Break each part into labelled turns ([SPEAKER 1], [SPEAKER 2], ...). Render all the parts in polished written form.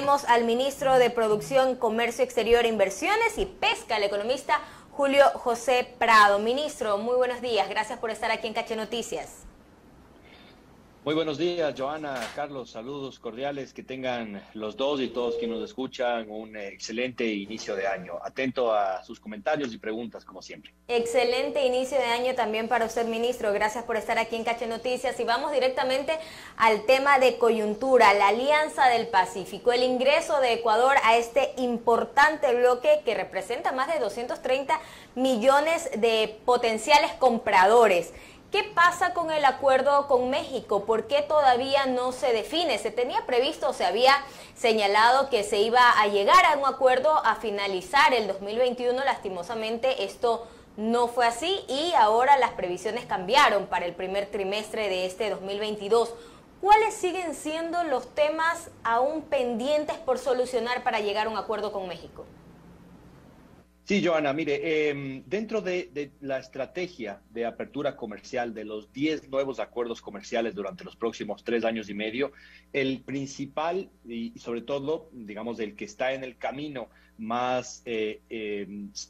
[SPEAKER 1] tenemos al ministro de Producción, Comercio Exterior e Inversiones y Pesca, el economista Julio José Prado. Ministro, muy buenos días. Gracias por estar aquí en Caché Noticias.
[SPEAKER 2] Muy buenos días, Joana, Carlos, saludos cordiales, que tengan los dos y todos quienes nos escuchan un excelente inicio de año. Atento a sus comentarios y preguntas, como siempre.
[SPEAKER 1] Excelente inicio de año también para usted, ministro. Gracias por estar aquí en Caché Noticias. Y vamos directamente al tema de coyuntura, la Alianza del Pacífico, el ingreso de Ecuador a este importante bloque que representa más de 230 millones de potenciales compradores. ¿Qué pasa con el acuerdo con México? ¿Por qué todavía no se define? Se tenía previsto, se había señalado que se iba a llegar a un acuerdo a finalizar el 2021. Lastimosamente esto no fue así y ahora las previsiones cambiaron para el primer trimestre de este 2022. ¿Cuáles siguen siendo los temas aún pendientes por solucionar para llegar a un acuerdo con México?
[SPEAKER 2] Sí, Joana, mire, dentro de la estrategia de apertura comercial de los 10 nuevos acuerdos comerciales durante los próximos 3 años y medio, el principal y sobre todo, digamos, el que está en el camino más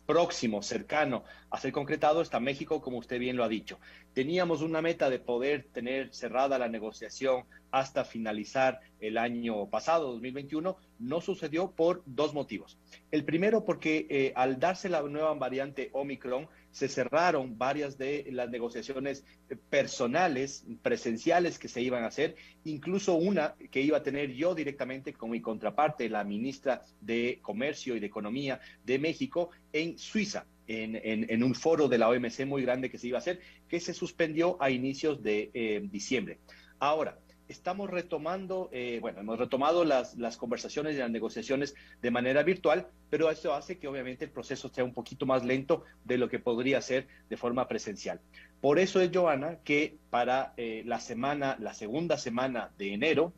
[SPEAKER 2] próximo, cercano a ser concretado, está México, como usted bien lo ha dicho. Teníamos una meta de poder tener cerrada la negociación hasta finalizar el año pasado, 2021, no sucedió por dos motivos. El primero, porque al darse la nueva variante Omicron, se cerraron varias de las negociaciones personales, presenciales que se iban a hacer, incluso una que iba a tener yo directamente con mi contraparte, la ministra de Comercio y de Economía de México, en Suiza, en un foro de la OMC muy grande que se iba a hacer, que se suspendió a inicios de diciembre. Ahora, estamos retomando, hemos retomado las conversaciones y las negociaciones de manera virtual, pero eso hace que obviamente el proceso sea un poquito más lento de lo que podría ser de forma presencial. Por eso es, Joana, que para la segunda semana de enero,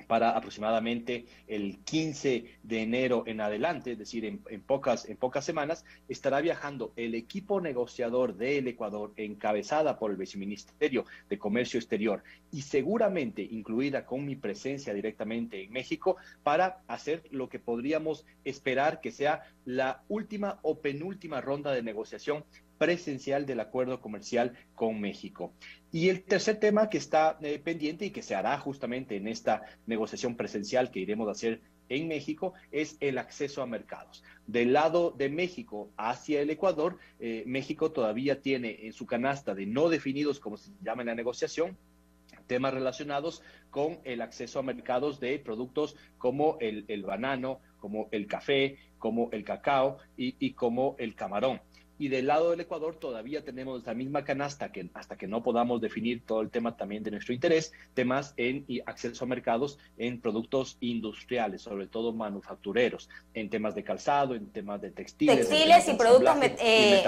[SPEAKER 2] para aproximadamente el 15 de enero en adelante, es decir, en pocas semanas, estará viajando el equipo negociador del Ecuador, encabezada por el Viceministerio de Comercio Exterior y seguramente incluida con mi presencia directamente en México, para hacer lo que podríamos esperar que sea la última o penúltima ronda de negociación presencial del acuerdo comercial con México. Y el tercer tema que está pendiente y que se hará justamente en esta negociación presencial que iremos a hacer en México es el acceso a mercados. Del lado de México hacia el Ecuador, México todavía tiene en su canasta de no definidos, como se llama en la negociación, temas relacionados con el acceso a mercados de productos como el banano, como el café, como el cacao y como el camarón. Y del lado del Ecuador todavía tenemos la misma canasta que hasta que no podamos definir todo el tema también de nuestro interés, temas en acceso a mercados en productos industriales, sobre todo manufactureros, en temas de calzado, en temas de textiles.
[SPEAKER 1] Textiles y productos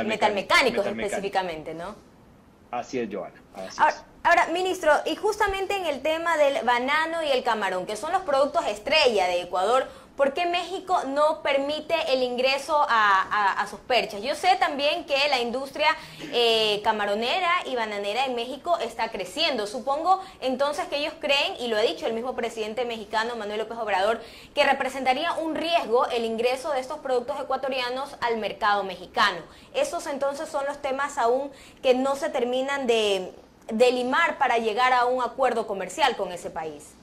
[SPEAKER 1] metalmecánicos específicamente, ¿no?
[SPEAKER 2] Así es, Joana. Así es.
[SPEAKER 1] Ahora, ministro, y justamente en el tema del banano y el camarón, que son los productos estrella de Ecuador, ¿por qué México no permite el ingreso a sus perchas? Yo sé también que la industria camaronera y bananera en México está creciendo. Supongo entonces que ellos creen, y lo ha dicho el mismo presidente mexicano, Manuel López Obrador, que representaría un riesgo el ingreso de estos productos ecuatorianos al mercado mexicano. Esos entonces son los temas aún que no se terminan de limar para llegar a un acuerdo comercial con ese país.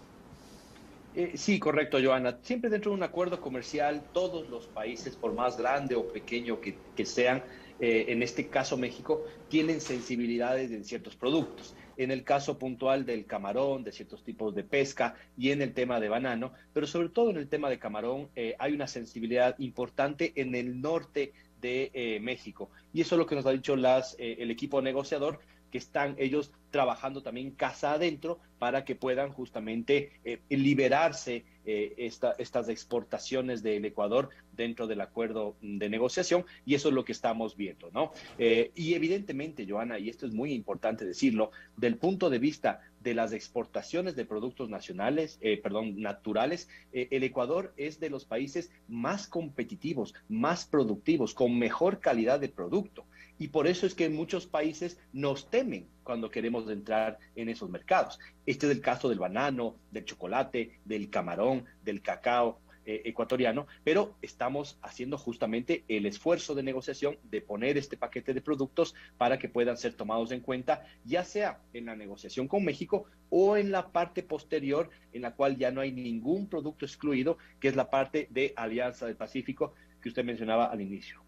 [SPEAKER 2] Sí, correcto, Joana. Siempre dentro de un acuerdo comercial, todos los países, por más grande o pequeño que sean, en este caso México, tienen sensibilidades en ciertos productos. En el caso puntual del camarón, de ciertos tipos de pesca y en el tema de banano, pero sobre todo en el tema de camarón, hay una sensibilidad importante en el norte de México. Y eso es lo que nos ha dicho el equipo negociador, que están ellos trabajando también casa adentro para que puedan justamente liberarse estas exportaciones del Ecuador dentro del acuerdo de negociación, y eso es lo que estamos viendo, ¿no? Y evidentemente, Joana, y esto es muy importante decirlo, del punto de vista de las exportaciones de productos naturales, el Ecuador es de los países más competitivos, más productivos, con mejor calidad de producto. Y por eso es que muchos países nos temen cuando queremos entrar en esos mercados. Este es el caso del banano, del chocolate, del camarón, del cacao, ecuatoriano, pero estamos haciendo justamente el esfuerzo de negociación de poner este paquete de productos para que puedan ser tomados en cuenta, ya sea en la negociación con México o en la parte posterior, en la cual ya no hay ningún producto excluido, que es la parte de Alianza del Pacífico que usted mencionaba al inicio.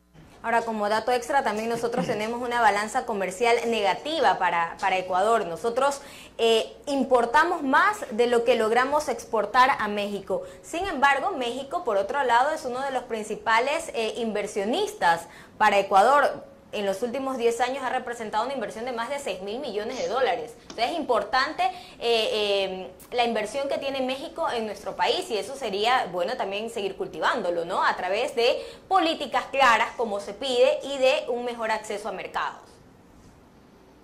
[SPEAKER 1] Ahora, como dato extra, también nosotros tenemos una balanza comercial negativa para Ecuador. Nosotros importamos más de lo que logramos exportar a México. Sin embargo, México, por otro lado, es uno de los principales inversionistas para Ecuador. En los últimos 10 años ha representado una inversión de más de 6.000 millones de dólares. Entonces es importante la inversión que tiene México en nuestro país, y eso sería bueno también seguir cultivándolo, ¿no? A través de políticas claras, como se pide, y de un mejor acceso a mercados.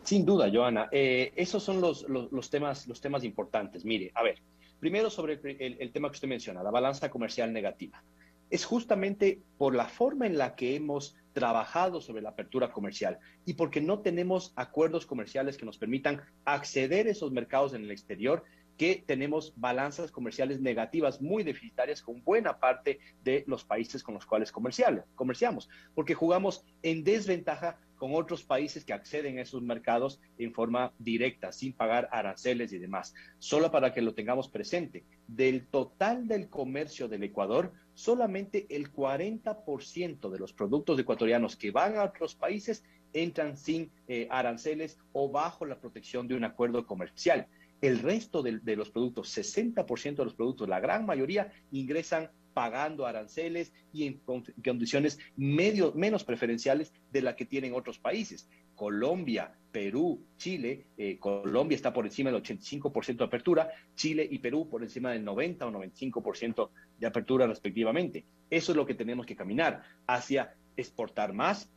[SPEAKER 2] Sin duda, Joana. Esos son los temas importantes. Mire, a ver, primero sobre el tema que usted menciona, la balanza comercial negativa. Es justamente por la forma en la que hemos trabajado sobre la apertura comercial y porque no tenemos acuerdos comerciales que nos permitan acceder a esos mercados en el exterior, que tenemos balanzas comerciales negativas muy deficitarias con buena parte de los países con los cuales comerciamos, porque jugamos en desventaja con otros países que acceden a esos mercados en forma directa, sin pagar aranceles y demás. Solo para que lo tengamos presente, del total del comercio del Ecuador, solamente el 40% de los productos ecuatorianos que van a otros países entran sin aranceles o bajo la protección de un acuerdo comercial. El resto de los productos, 60% de los productos, la gran mayoría, ingresan pagando aranceles y en condiciones menos preferenciales de la que tienen otros países. Colombia, Perú, Chile, Colombia está por encima del 85% de apertura, Chile y Perú por encima del 90 o 95% de apertura respectivamente. Eso es lo que tenemos que caminar hacia exportar más.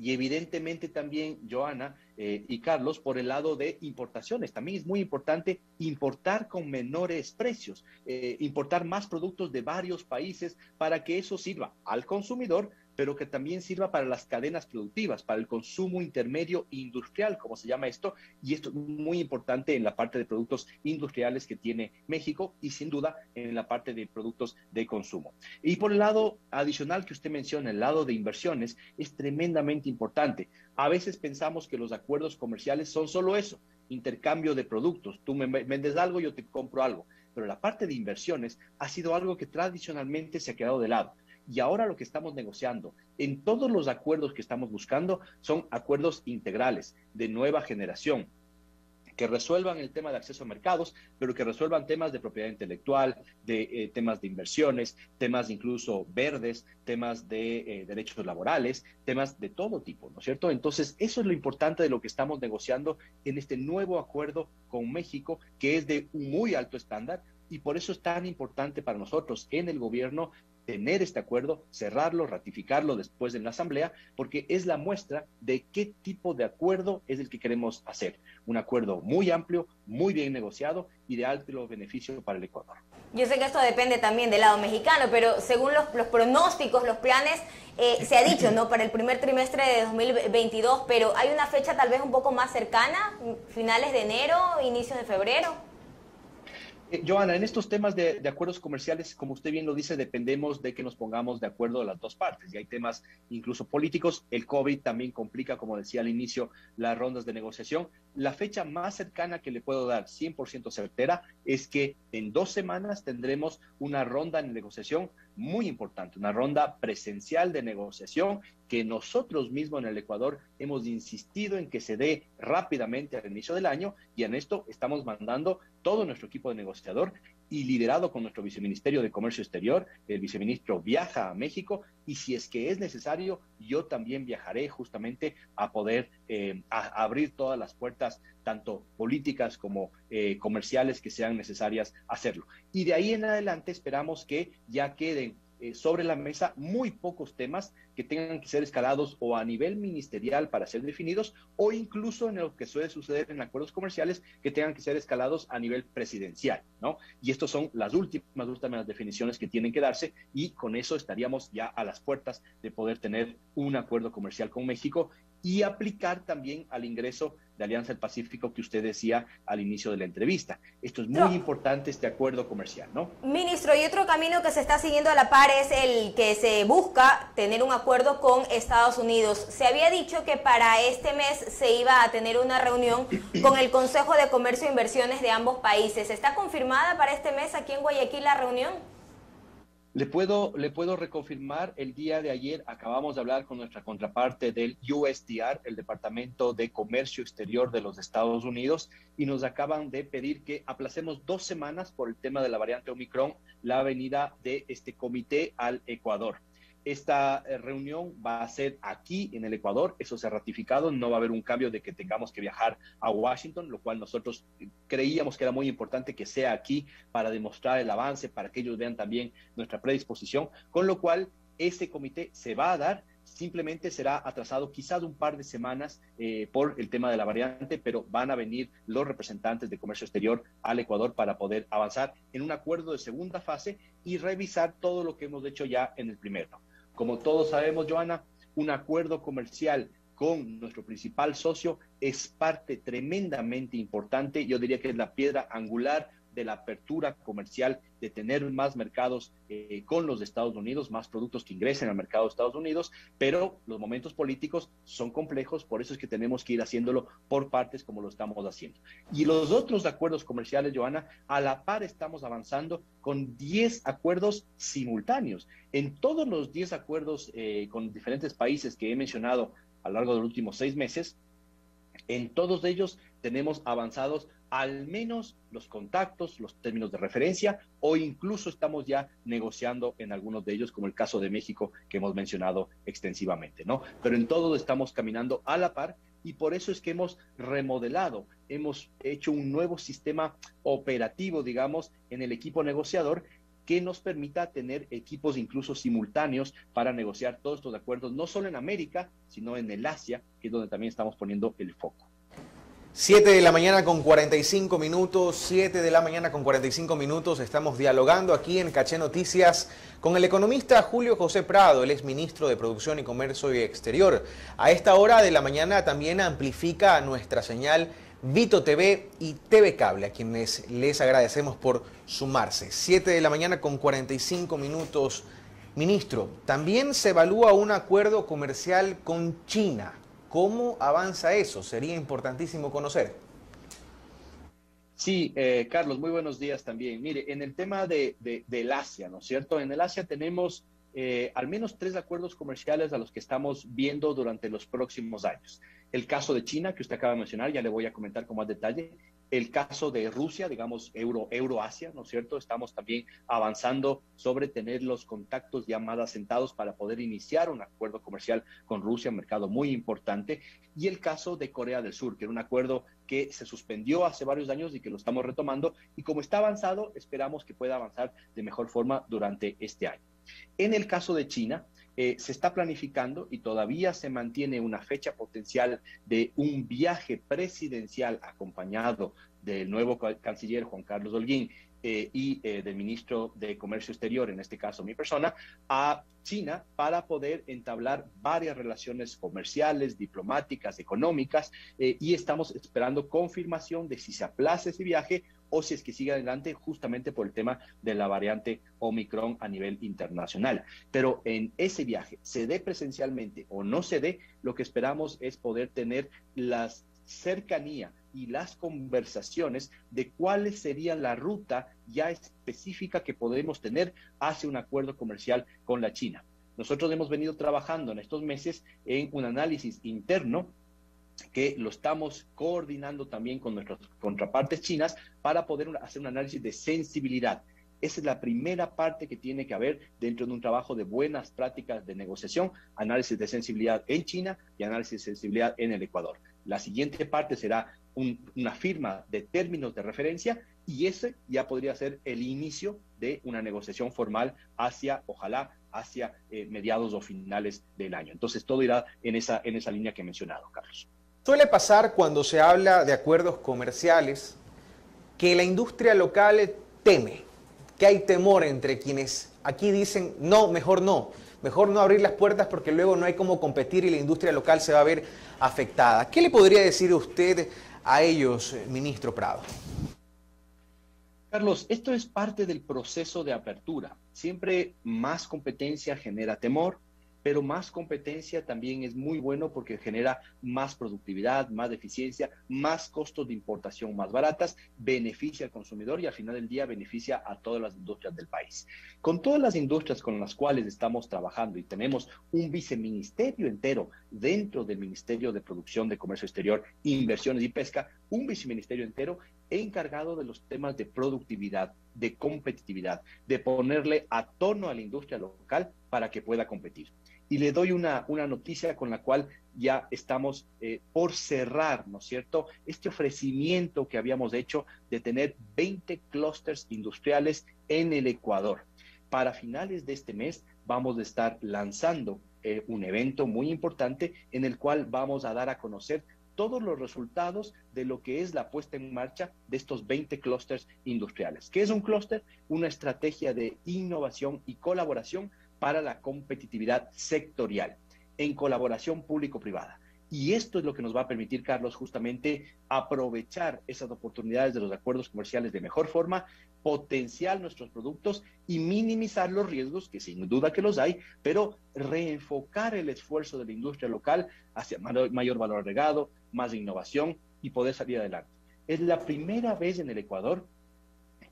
[SPEAKER 2] Y evidentemente también, Joana y Carlos, por el lado de importaciones. También es muy importante importar con menores precios, importar más productos de varios países para que eso sirva al consumidor, pero que también sirva para las cadenas productivas, para el consumo intermedio industrial, como se llama esto, y esto es muy importante en la parte de productos industriales que tiene México y sin duda en la parte de productos de consumo. Y por el lado adicional que usted menciona, el lado de inversiones, es tremendamente importante. A veces pensamos que los acuerdos comerciales son solo eso, intercambio de productos. Tú me vendes algo, yo te compro algo. Pero la parte de inversiones ha sido algo que tradicionalmente se ha quedado de lado. Y ahora lo que estamos negociando en todos los acuerdos que estamos buscando son acuerdos integrales de nueva generación, que resuelvan el tema de acceso a mercados, pero que resuelvan temas de propiedad intelectual, de temas de inversiones, temas incluso verdes, temas de derechos laborales, temas de todo tipo, ¿no es cierto? Entonces, eso es lo importante de lo que estamos negociando en este nuevo acuerdo con México, que es de un muy alto estándar, y por eso es tan importante para nosotros en el gobierno tener este acuerdo, cerrarlo, ratificarlo después en la Asamblea, porque es la muestra de qué tipo de acuerdo es el que queremos hacer. Un acuerdo muy amplio, muy bien negociado y de alto beneficio para el Ecuador.
[SPEAKER 1] Yo sé que esto depende también del lado mexicano, pero según los pronósticos, los planes, se ha dicho, ¿no?, para el primer trimestre de 2022, pero hay una fecha tal vez un poco más cercana, finales de enero, inicios de febrero.
[SPEAKER 2] Joana, en estos temas de acuerdos comerciales, como usted bien lo dice, dependemos de que nos pongamos de acuerdo las dos partes. Y hay temas incluso políticos. El COVID también complica, como decía al inicio, las rondas de negociación. La fecha más cercana que le puedo dar, 100% certera, es que en 2 semanas tendremos una ronda de negociación muy importante, una ronda presencial de negociación que nosotros mismos en el Ecuador hemos insistido en que se dé rápidamente al inicio del año, y en esto estamos mandando todo nuestro equipo de negociador y liderado con nuestro viceministerio de Comercio Exterior. El viceministro viaja a México y si es que es necesario, yo también viajaré justamente a poder a abrir todas las puertas, tanto políticas como comerciales, que sean necesarias hacerlo. Y de ahí en adelante esperamos que ya queden sobre la mesa muy pocos temas que tengan que ser escalados o a nivel ministerial para ser definidos, o incluso en lo que suele suceder en acuerdos comerciales, que tengan que ser escalados a nivel presidencial, ¿no? Y estas son las últimas definiciones que tienen que darse, y con eso estaríamos ya a las puertas de poder tener un acuerdo comercial con México y aplicar también al ingreso de Alianza del Pacífico que usted decía al inicio de la entrevista. Esto es muy importante, este acuerdo comercial, ¿no?
[SPEAKER 1] Ministro, y otro camino que se está siguiendo a la par es el que se busca tener un acuerdo con Estados Unidos. Se había dicho que para este mes se iba a tener una reunión con el Consejo de Comercio e Inversiones de ambos países. ¿Está confirmada para este mes aquí en Guayaquil la reunión?
[SPEAKER 2] Le puedo reconfirmar, el día de ayer acabamos de hablar con nuestra contraparte del USTR, el Departamento de Comercio Exterior de los Estados Unidos, y nos acaban de pedir que aplacemos 2 semanas por el tema de la variante Omicron, la venida de este comité al Ecuador. Esta reunión va a ser aquí en el Ecuador, eso se ha ratificado, no va a haber un cambio de que tengamos que viajar a Washington, lo cual nosotros creíamos que era muy importante que sea aquí para demostrar el avance, para que ellos vean también nuestra predisposición, con lo cual este comité se va a dar, simplemente será atrasado quizás un par de semanas por el tema de la variante, pero van a venir los representantes de comercio exterior al Ecuador para poder avanzar en un acuerdo de segunda fase y revisar todo lo que hemos hecho ya en el primero. Como todos sabemos, Joana, un acuerdo comercial con nuestro principal socio es parte tremendamente importante, yo diría que es la piedra angular de la apertura comercial, de tener más mercados con los Estados Unidos, más productos que ingresen al mercado de Estados Unidos, pero los momentos políticos son complejos, por eso es que tenemos que ir haciéndolo por partes como lo estamos haciendo. Y los otros acuerdos comerciales, Joana, a la par estamos avanzando con 10 acuerdos simultáneos. En todos los 10 acuerdos con diferentes países que he mencionado a lo largo de los últimos 6 meses, en todos ellos tenemos avanzados al menos los contactos, los términos de referencia, o incluso estamos ya negociando en algunos de ellos, como el caso de México que hemos mencionado extensivamente, ¿no? Pero en todo estamos caminando a la par, y por eso es que hemos remodelado, hemos hecho un nuevo sistema operativo, digamos, en el equipo negociador, que nos permita tener equipos incluso simultáneos para negociar todos estos acuerdos, no solo en América, sino en el Asia, que es donde también estamos poniendo el foco.
[SPEAKER 3] 7 de la mañana con 45 minutos, 7 de la mañana con 45 minutos, estamos dialogando aquí en Caché Noticias con el economista Julio José Prado, él es ministro de Producción y Comercio Exterior. A esta hora de la mañana también amplifica nuestra señal Vito TV y TV Cable, a quienes les agradecemos por sumarse. 7 de la mañana con 45 minutos. Ministro, también se evalúa un acuerdo comercial con China. ¿Cómo avanza eso? Sería importantísimo conocer.
[SPEAKER 2] Sí, Carlos, muy buenos días también. Mire, en el tema del Asia, ¿no es cierto? En el Asia tenemos al menos 3 acuerdos comerciales a los que estamos viendo durante los próximos años. El caso de China, que usted acaba de mencionar, ya le voy a comentar con más detalle. El caso de Rusia, digamos, Euroasia, ¿no es cierto? Estamos también avanzando sobre tener los contactos ya más asentados para poder iniciar un acuerdo comercial con Rusia, un mercado muy importante. Y el caso de Corea del Sur, que era un acuerdo que se suspendió hace varios años y que lo estamos retomando. Y como está avanzado, esperamos que pueda avanzar de mejor forma durante este año. En el caso de China, se está planificando y todavía se mantiene una fecha potencial de un viaje presidencial acompañado del nuevo canciller Juan Carlos Holguín y del ministro de Comercio Exterior, en este caso mi persona, a China para poder entablar varias relaciones comerciales, diplomáticas, económicas, y estamos esperando confirmación de si se aplaza ese viaje o si es que sigue adelante justamente por el tema de la variante Omicron a nivel internacional. Pero en ese viaje, se dé presencialmente o no se dé, lo que esperamos es poder tener la cercanía y las conversaciones de cuál sería la ruta ya específica que podemos tener hacia un acuerdo comercial con la China. Nosotros hemos venido trabajando en estos meses en un análisis interno que lo estamos coordinando también con nuestras contrapartes chinas para poder hacer un análisis de sensibilidad. Esa es la primera parte que tiene que haber dentro de un trabajo de buenas prácticas de negociación, análisis de sensibilidad en China y análisis de sensibilidad en el Ecuador. La siguiente parte será una firma de términos de referencia y ese ya podría ser el inicio de una negociación formal hacia, ojalá, hacia mediados o finales del año. Entonces todo irá en esa línea que he mencionado, Carlos.
[SPEAKER 3] Suele pasar cuando se habla de acuerdos comerciales que la industria local teme, que hay temor entre quienes aquí dicen no, mejor no abrir las puertas porque luego no hay cómo competir y la industria local se va a ver afectada. ¿Qué le podría decir usted a ellos, ministro Prado?
[SPEAKER 2] Carlos, esto es parte del proceso de apertura. Siempre más competencia genera temor, pero más competencia también es muy bueno porque genera más productividad, más eficiencia, más costos de importación más baratas, beneficia al consumidor y al final del día beneficia a todas las industrias del país. Con todas las industrias con las cuales estamos trabajando y tenemos un viceministerio entero dentro del Ministerio de Producción, de Comercio Exterior, Inversiones y Pesca, un viceministerio entero encargado de los temas de productividad, de competitividad, de ponerle a tono a la industria local para que pueda competir. Y le doy una noticia con la cual ya estamos por cerrar, ¿no es cierto?, este ofrecimiento que habíamos hecho de tener 20 clústeres industriales en el Ecuador. Para finales de este mes vamos a estar lanzando un evento muy importante en el cual vamos a dar a conocer todos los resultados de lo que es la puesta en marcha de estos 20 clústeres industriales. ¿Qué es un clúster? Una estrategia de innovación y colaboración para la competitividad sectorial, en colaboración público-privada. Y esto es lo que nos va a permitir, Carlos, justamente aprovechar esas oportunidades de los acuerdos comerciales de mejor forma, potenciar nuestros productos y minimizar los riesgos, que sin duda que los hay, pero reenfocar el esfuerzo de la industria local hacia mayor valor agregado, más innovación y poder salir adelante. Es la primera vez en el Ecuador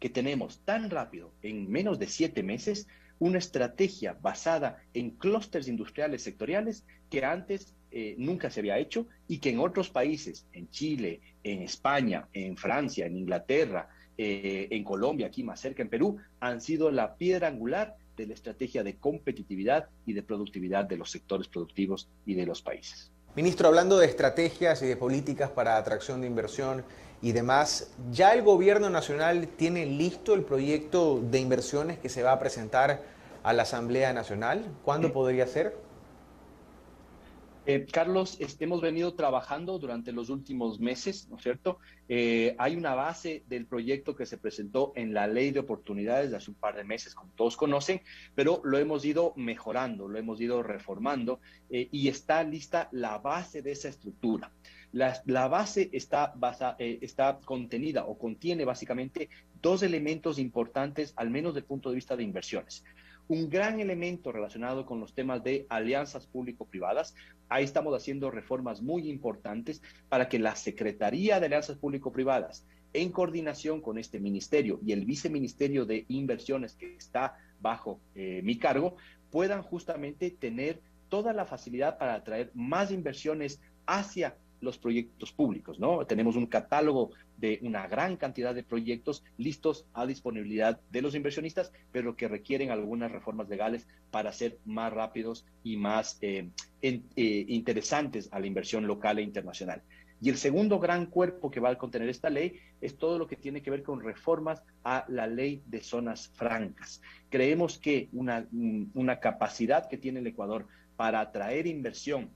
[SPEAKER 2] que tenemos tan rápido, en menos de 7 meses, una estrategia basada en clústeres industriales sectoriales que antes nunca se había hecho y que en otros países, en Chile, en España, en Francia, en Inglaterra, en Colombia, aquí más cerca en Perú, han sido la piedra angular de la estrategia de competitividad y de productividad de los sectores productivos y de los países.
[SPEAKER 3] Ministro, hablando de estrategias y de políticas para atracción de inversión y demás, ¿ya el gobierno nacional tiene listo el proyecto de inversiones que se va a presentar a la Asamblea Nacional? ¿Cuándo podría ser?
[SPEAKER 2] Carlos, hemos venido trabajando durante los últimos meses, ¿no es cierto? Hay una base del proyecto que se presentó en la Ley de Oportunidades de hace un par de meses, como todos conocen, pero lo hemos ido mejorando, lo hemos ido reformando y está lista la base de esa estructura. La base está contenida o contiene básicamente 2 elementos importantes, al menos desde el punto de vista de inversiones. Un gran elemento relacionado con los temas de alianzas público-privadas. Ahí estamos haciendo reformas muy importantes para que la Secretaría de Alianzas Público-Privadas, en coordinación con este ministerio y el viceministerio de Inversiones que está bajo mi cargo, puedan justamente tener toda la facilidad para atraer más inversiones hacia los proyectos públicos, ¿no? Tenemos un catálogo de una gran cantidad de proyectos listos a disponibilidad de los inversionistas, pero que requieren algunas reformas legales para ser más rápidos y más interesantes a la inversión local e internacional. Y el segundo gran cuerpo que va a contener esta ley es todo lo que tiene que ver con reformas a la ley de zonas francas. Creemos que una capacidad que tiene el Ecuador para atraer inversión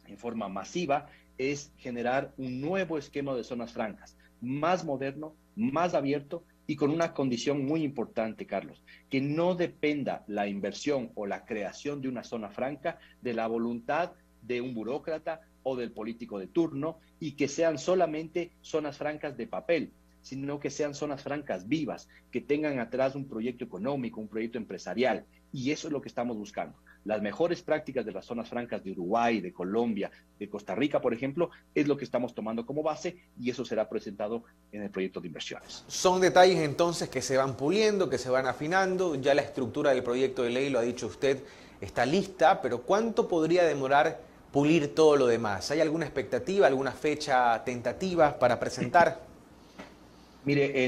[SPEAKER 2] en forma masiva es generar un nuevo esquema de zonas francas, más moderno, más abierto y con una condición muy importante, Carlos, que no dependa la inversión o la creación de una zona franca de la voluntad de un burócrata o del político de turno y que sean solamente zonas francas de papel, sino que sean zonas francas vivas, que tengan atrás un proyecto económico, un proyecto empresarial, y eso es lo que estamos buscando. Las mejores prácticas de las zonas francas de Uruguay, de Colombia, de Costa Rica, por ejemplo, es lo que estamos tomando como base y eso será presentado en el proyecto de inversiones.
[SPEAKER 3] Son detalles entonces que se van puliendo, que se van afinando, ya la estructura del proyecto de ley, lo ha dicho usted, está lista, pero ¿cuánto podría demorar pulir todo lo demás? ¿Hay alguna expectativa, alguna fecha tentativa para presentar?
[SPEAKER 2] Mire,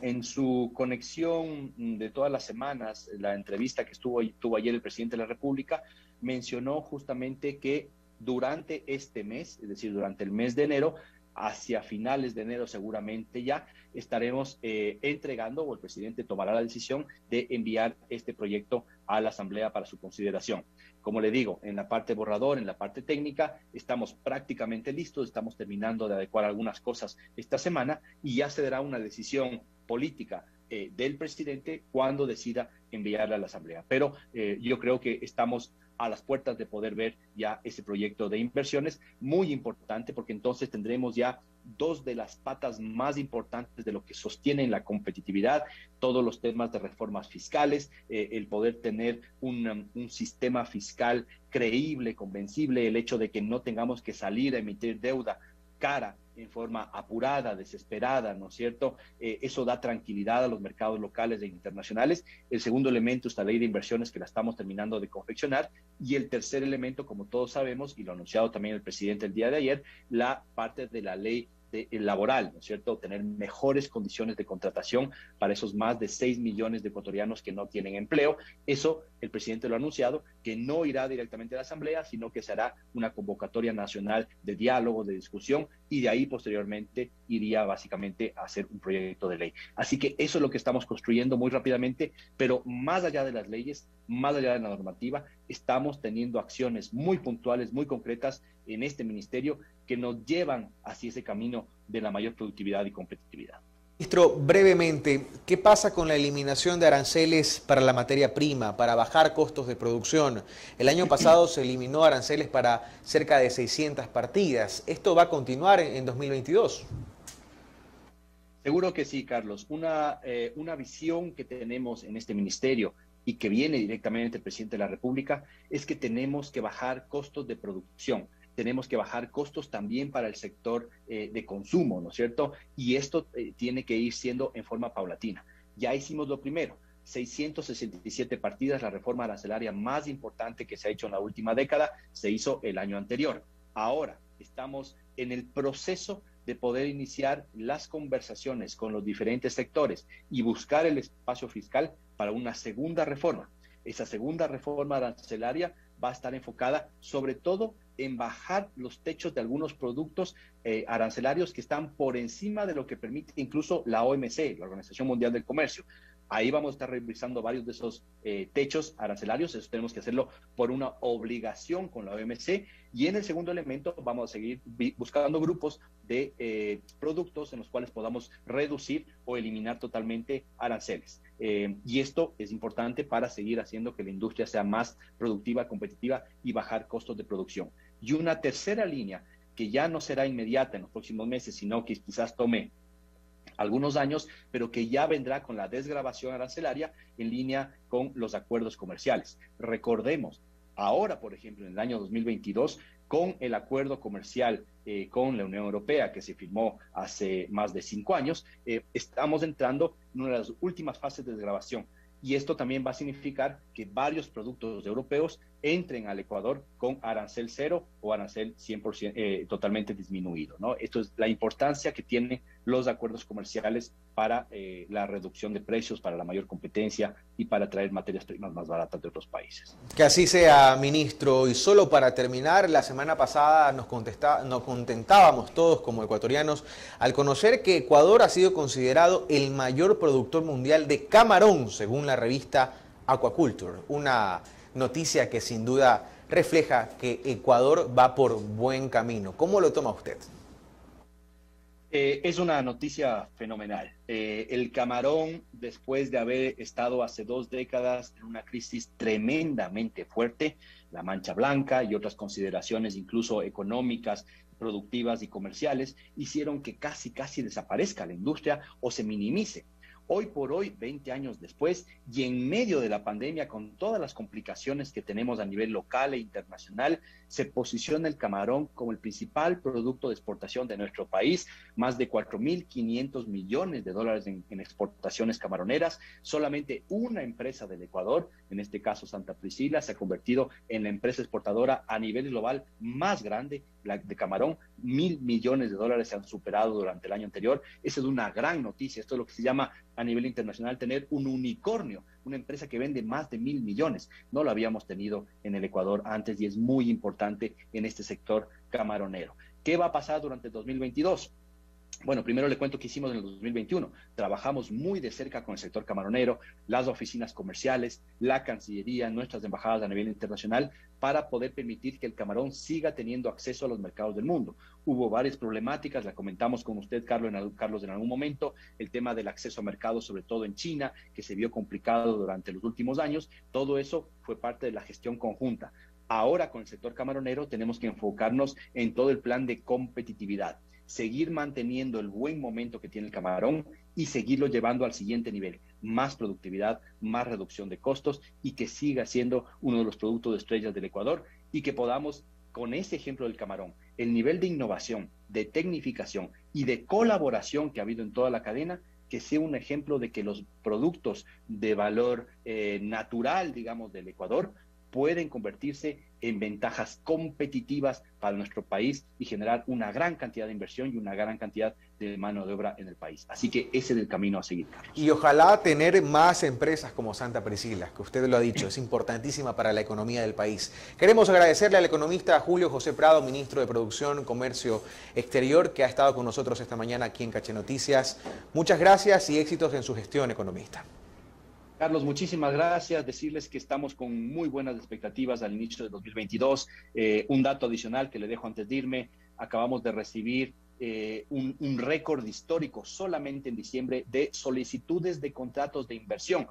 [SPEAKER 2] en su conexión de todas las semanas, la entrevista que tuvo ayer el presidente de la República, mencionó justamente que durante este mes, es decir, durante el mes de enero, hacia finales de enero seguramente ya, estaremos entregando, o el presidente tomará la decisión de enviar este proyecto a la Asamblea para su consideración. Como le digo, en la parte borrador, en la parte técnica, estamos prácticamente listos, estamos terminando de adecuar algunas cosas esta semana y ya se dará una decisión política del presidente cuando decida enviarla a la Asamblea. Pero yo creo que estamos a las puertas de poder ver ya ese proyecto de inversiones, muy importante, porque entonces tendremos ya dos de las patas más importantes de lo que sostienen la competitividad, todos los temas de reformas fiscales, el poder tener un sistema fiscal creíble, convencible, el hecho de que no tengamos que salir a emitir deuda cara en forma apurada, desesperada, ¿no es cierto? Eso da tranquilidad a los mercados locales e internacionales. El segundo elemento es la ley de inversiones que la estamos terminando de confeccionar. Y el tercer elemento, como todos sabemos, y lo ha anunciado también el presidente el día de ayer, la parte de la ley laboral, ¿no es cierto? Tener mejores condiciones de contratación para esos más de 6 millones de ecuatorianos que no tienen empleo. Eso el presidente lo ha anunciado, que no irá directamente a la Asamblea, sino que se hará una convocatoria nacional de diálogo, de discusión, y de ahí posteriormente iría básicamente a hacer un proyecto de ley. Así que eso es lo que estamos construyendo muy rápidamente, pero más allá de las leyes, más allá de la normativa, estamos teniendo acciones muy puntuales, muy concretas en este ministerio que nos llevan hacia ese camino de la mayor productividad y competitividad.
[SPEAKER 3] Ministro, brevemente, ¿qué pasa con la eliminación de aranceles para la materia prima, para bajar costos de producción? El año pasado se eliminó aranceles para cerca de 600 partidas. ¿Esto va a continuar en 2022?
[SPEAKER 2] Seguro que sí, Carlos. Una visión que tenemos en este ministerio y que viene directamente del presidente de la República es que tenemos que bajar costos de producción. Tenemos que bajar costos también para el sector de consumo, ¿no es cierto? Y esto tiene que ir siendo en forma paulatina. Ya hicimos lo primero, 667 partidas, la reforma arancelaria más importante que se ha hecho en la última década, se hizo el año anterior. Ahora estamos en el proceso de poder iniciar las conversaciones con los diferentes sectores y buscar el espacio fiscal para una segunda reforma. Esa segunda reforma arancelaria va a estar enfocada sobre todo en bajar los techos de algunos productos arancelarios que están por encima de lo que permite incluso la OMC, la Organización Mundial del Comercio. Ahí vamos a estar revisando varios de esos techos arancelarios. Eso tenemos que hacerlo por una obligación con la OMC. Y en el segundo elemento vamos a seguir buscando grupos de productos en los cuales podamos reducir o eliminar totalmente aranceles. Y esto es importante para seguir haciendo que la industria sea más productiva, competitiva y bajar costos de producción. Y una tercera línea que ya no será inmediata en los próximos meses, sino que quizás tome algunos años, pero que ya vendrá con la desgravación arancelaria en línea con los acuerdos comerciales. Recordemos, ahora, por ejemplo, en el año 2022, con el acuerdo comercial con la Unión Europea que se firmó hace más de 5 años, estamos entrando en una de las últimas fases de desgravación. Y esto también va a significar que varios productos europeos entren al Ecuador con arancel cero o arancel 100% totalmente disminuido, ¿no? Esto es la importancia que tienen los acuerdos comerciales para la reducción de precios, para la mayor competencia y para traer materias primas más baratas de otros países.
[SPEAKER 3] Que así sea, ministro. Y solo para terminar, la semana pasada nos contentábamos todos como ecuatorianos al conocer que Ecuador ha sido considerado el mayor productor mundial de camarón, según la revista Aquaculture. Una noticia que sin duda refleja que Ecuador va por buen camino. ¿Cómo lo toma usted?
[SPEAKER 2] Es una noticia fenomenal. El camarón, después de haber estado hace 2 décadas en una crisis tremendamente fuerte, la mancha blanca y otras consideraciones incluso económicas, productivas y comerciales, hicieron que casi desaparezca la industria o se minimice. Hoy por hoy, 20 años después, y en medio de la pandemia, con todas las complicaciones que tenemos a nivel local e internacional, se posiciona el camarón como el principal producto de exportación de nuestro país, más de 4.500 millones de dólares en exportaciones camaroneras. Solamente una empresa del Ecuador, en este caso Santa Priscila, se ha convertido en la empresa exportadora a nivel global más grande de camarón. 1.000 millones de dólares se han superado durante el año anterior. Esa es una gran noticia. Esto es lo que se llama a nivel internacional tener un unicornio, una empresa que vende más de 1.000 millones. No lo habíamos tenido en el Ecuador antes y es muy importante en este sector camaronero. ¿Qué va a pasar durante el 2022? Bueno, primero le cuento qué hicimos en el 2021. Trabajamos muy de cerca con el sector camaronero, las oficinas comerciales, la Cancillería, nuestras embajadas a nivel internacional, para poder permitir que el camarón siga teniendo acceso a los mercados del mundo. Hubo varias problemáticas, la comentamos con usted, Carlos, en algún momento, el tema del acceso a mercados, sobre todo en China, que se vio complicado durante los últimos años. Todo eso fue parte de la gestión conjunta. Ahora, con el sector camaronero, tenemos que enfocarnos en todo el plan de competitividad, seguir manteniendo el buen momento que tiene el camarón y seguirlo llevando al siguiente nivel, más productividad, más reducción de costos y que siga siendo uno de los productos de estrellas del Ecuador y que podamos, con ese ejemplo del camarón, el nivel de innovación, de tecnificación y de colaboración que ha habido en toda la cadena, que sea un ejemplo de que los productos de valor natural, digamos, del Ecuador pueden convertirse en ventajas competitivas para nuestro país y generar una gran cantidad de inversión y una gran cantidad de mano de obra en el país. Así que ese es el camino a seguir, Carlos.
[SPEAKER 3] Y ojalá tener más empresas como Santa Priscila, que usted lo ha dicho, es importantísima para la economía del país. Queremos agradecerle al economista Julio José Prado, ministro de Producción, Comercio Exterior, que ha estado con nosotros esta mañana aquí en Caché Noticias. Muchas gracias y éxitos en su gestión, economista.
[SPEAKER 2] Carlos, muchísimas gracias. Decirles que estamos con muy buenas expectativas al inicio de 2022. Un dato adicional que le dejo antes de irme. Acabamos de recibir un récord histórico solamente en diciembre de solicitudes de contratos de inversión.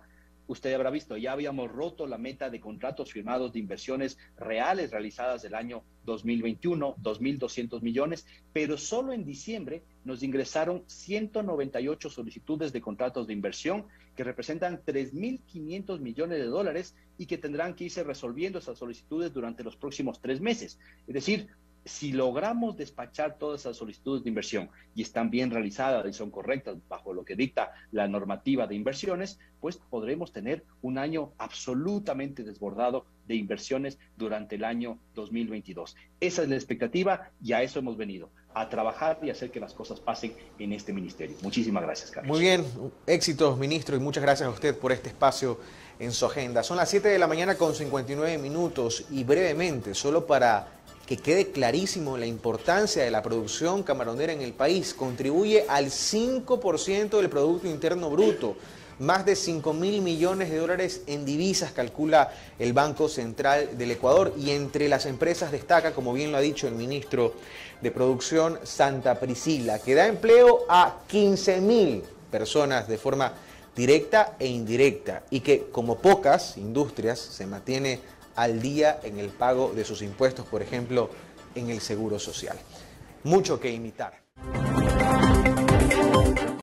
[SPEAKER 2] Usted habrá visto, ya habíamos roto la meta de contratos firmados de inversiones reales realizadas del año 2021, 2.200 millones, pero solo en diciembre nos ingresaron 198 solicitudes de contratos de inversión que representan 3.500 millones de dólares y que tendrán que irse resolviendo esas solicitudes durante los próximos 3 meses. Es decir, si logramos despachar todas esas solicitudes de inversión y están bien realizadas y son correctas bajo lo que dicta la normativa de inversiones, pues podremos tener un año absolutamente desbordado de inversiones durante el año 2022. Esa es la expectativa y a eso hemos venido, a trabajar y hacer que las cosas pasen en este ministerio. Muchísimas gracias, Carlos.
[SPEAKER 3] Muy bien, éxitos, ministro, y muchas gracias a usted por este espacio en su agenda. Son las 7 de la mañana con 59 minutos y brevemente, solo para que quede clarísimo la importancia de la producción camaronera en el país, contribuye al 5% del Producto Interno Bruto, más de 5.000 millones de dólares en divisas, calcula el Banco Central del Ecuador, y entre las empresas destaca, como bien lo ha dicho el ministro de Producción, Santa Priscila, que da empleo a 15.000 personas de forma directa e indirecta, y que, como pocas industrias, se mantiene al día en el pago de sus impuestos, por ejemplo, en el seguro social. Mucho que imitar.